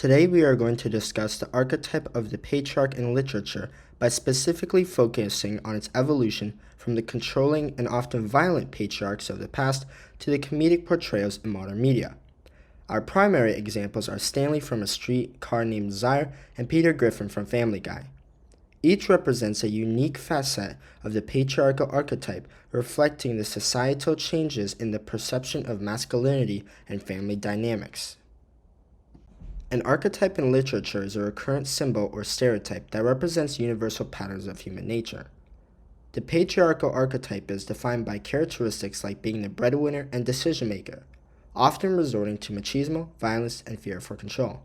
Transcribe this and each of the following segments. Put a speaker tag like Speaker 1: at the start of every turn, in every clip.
Speaker 1: Today we are going to discuss the archetype of the patriarch in literature by specifically focusing on its evolution from the controlling and often violent patriarchs of the past to the comedic portrayals in modern media. Our primary examples are Stanley from A Streetcar Named Desire and Peter Griffin from Family Guy. Each represents a unique facet of the patriarchal archetype, reflecting the societal changes in the perception of masculinity and family dynamics. An archetype in literature is a recurrent symbol or stereotype that represents universal patterns of human nature. The patriarchal archetype is defined by characteristics like being the breadwinner and decision-maker, often resorting to machismo, violence, and fear for control.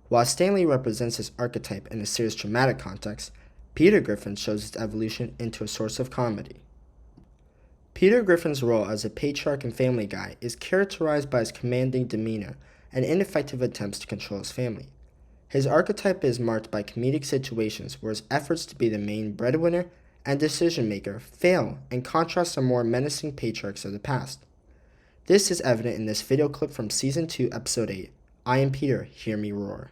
Speaker 1: While Stanley represents this archetype in a serious dramatic context, Peter Griffin shows its evolution into a source of comedy. Peter Griffin's role as a patriarch in Family Guy is characterized by his commanding demeanor and ineffective attempts to control his family. His archetype is marked by comedic situations where his efforts to be the main breadwinner and decision-maker fail in contrast to more menacing patriarchs of the past. This is evident in this video clip from Season 2, Episode 8, I Am Peter, Hear Me Roar.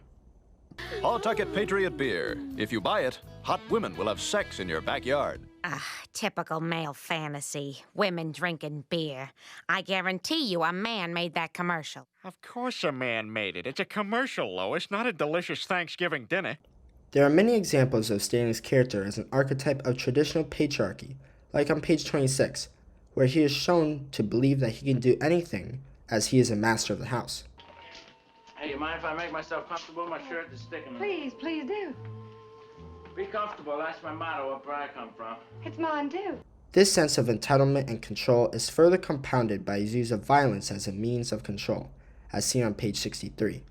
Speaker 2: Pawtucket Patriot Beer. If you buy it, hot women will have sex in your backyard.
Speaker 3: Typical male fantasy. Women drinking beer. I guarantee you a man made that commercial.
Speaker 4: Of course a man made it. It's a commercial, Lois, not a delicious Thanksgiving dinner.
Speaker 1: There are many examples of Stanley's character as an archetype of traditional patriarchy, like on page 26, where he is shown to believe that he can do anything as he is a master of the house.
Speaker 5: Hey, you mind if I make myself comfortable? My shirt is sticking.
Speaker 6: Please do.
Speaker 5: Be comfortable. That's my motto up where I come from.
Speaker 6: It's mine too.
Speaker 1: This sense of entitlement and control is further compounded by his use of violence as a means of control, as seen on page 63.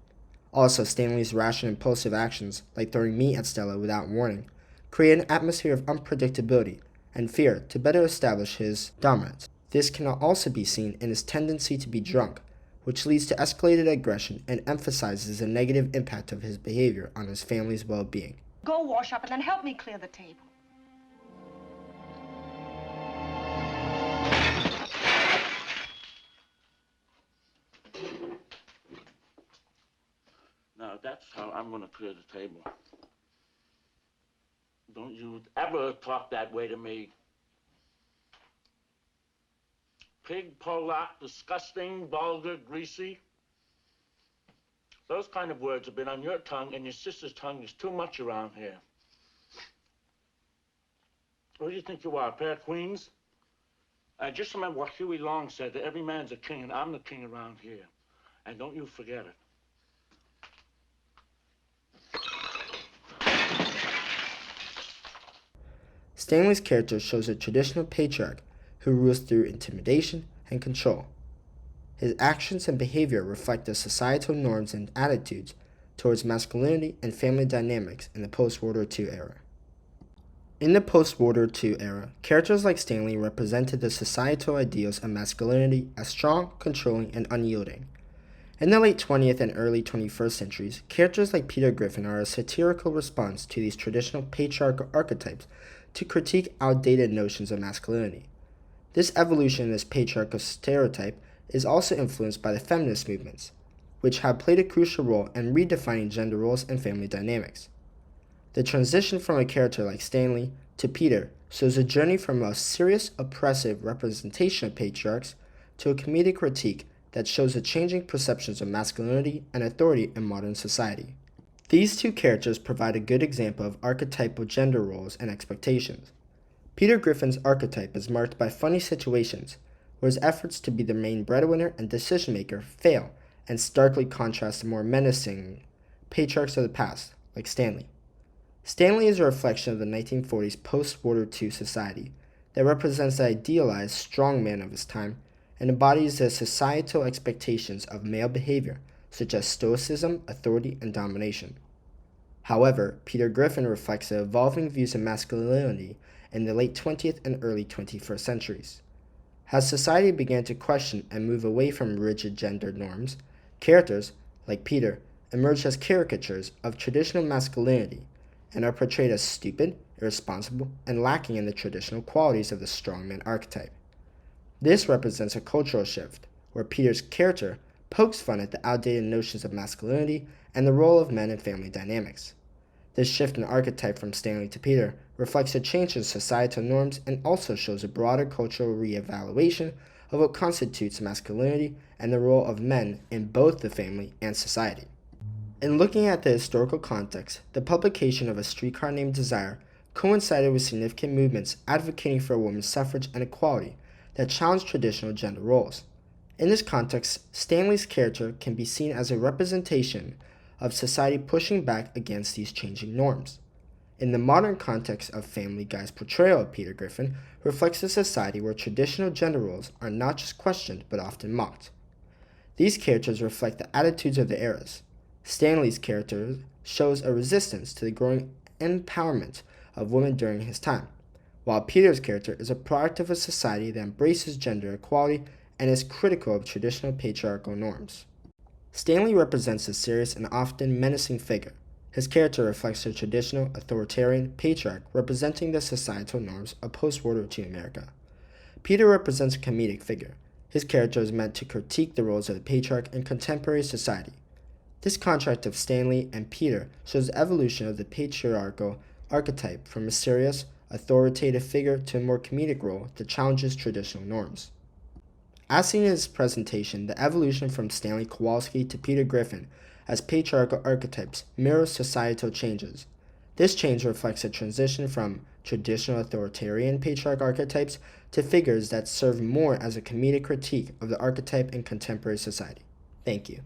Speaker 1: Also, Stanley's rash and impulsive actions, like throwing meat at Stella without warning, create an atmosphere of unpredictability and fear to better establish his dominance. This can also be seen in his tendency to be drunk, which leads to escalated aggression and emphasizes the negative impact of his behavior on his family's well-being.
Speaker 6: Go wash up and then help me clear the table.
Speaker 5: Now, that's how I'm going to clear the table. Don't you ever talk that way to me. Pig, Pollock, disgusting, vulgar, greasy. Those kind of words have been on your tongue, and your sister's tongue is too much around here. What do you think you are, a pair of queens? Just remember what Huey Long said, that every man's a king, and I'm the king around here. And don't you forget it.
Speaker 1: Stanley's character shows a traditional patriarch who rules through intimidation and control. His actions and behavior reflect the societal norms and attitudes towards masculinity and family dynamics in the post-World War II era. In the post-World War II era, characters like Stanley represented the societal ideals of masculinity as strong, controlling, and unyielding. In the late 20th and early 21st centuries, characters like Peter Griffin are a satirical response to these traditional patriarchal archetypes to critique outdated notions of masculinity. This evolution in this patriarchal stereotype is also influenced by the feminist movements, which have played a crucial role in redefining gender roles and family dynamics. The transition from a character like Stanley to Peter shows a journey from a serious, oppressive representation of patriarchs to a comedic critique that shows the changing perceptions of masculinity and authority in modern society. These two characters provide a good example of archetypal gender roles and expectations. Peter Griffin's archetype is marked by funny situations, where his efforts to be the main breadwinner and decision-maker fail and starkly contrast the more menacing patriarchs of the past, like Stanley. Stanley is a reflection of the 1940s post-World War II society that represents the idealized strongman of his time and embodies the societal expectations of male behavior, such as stoicism, authority, and domination. However, Peter Griffin reflects the evolving views of masculinity in the late 20th and early 21st centuries. As society began to question and move away from rigid gender norms, characters, like Peter, emerged as caricatures of traditional masculinity and are portrayed as stupid, irresponsible, and lacking in the traditional qualities of the strongman archetype. This represents a cultural shift, where Peter's character pokes fun at the outdated notions of masculinity and the role of men in family dynamics. This shift in archetype from Stanley to Peter reflects a change in societal norms and also shows a broader cultural reevaluation of what constitutes masculinity and the role of men in both the family and society. In looking at the historical context, the publication of A Streetcar Named Desire coincided with significant movements advocating for women's suffrage and equality that challenged traditional gender roles. In this context, Stanley's character can be seen as a representation of society pushing back against these changing norms. In the modern context of Family Guy's portrayal of Peter Griffin reflects a society where traditional gender roles are not just questioned but often mocked. These characters reflect the attitudes of the eras. Stanley's character shows a resistance to the growing empowerment of women during his time, while Peter's character is a product of a society that embraces gender equality and is critical of traditional patriarchal norms. Stanley represents a serious and often menacing figure. His character reflects a traditional, authoritarian patriarch representing the societal norms of post-World War II America. Peter represents a comedic figure. His character is meant to critique the roles of the patriarch in contemporary society. This contrast of Stanley and Peter shows the evolution of the patriarchal archetype from a serious, authoritative figure to a more comedic role that challenges traditional norms. As seen in this presentation, the evolution from Stanley Kowalski to Peter Griffin as patriarchal archetypes mirrors societal changes. This change reflects a transition from traditional authoritarian patriarch archetypes to figures that serve more as a comedic critique of the archetype in contemporary society. Thank you.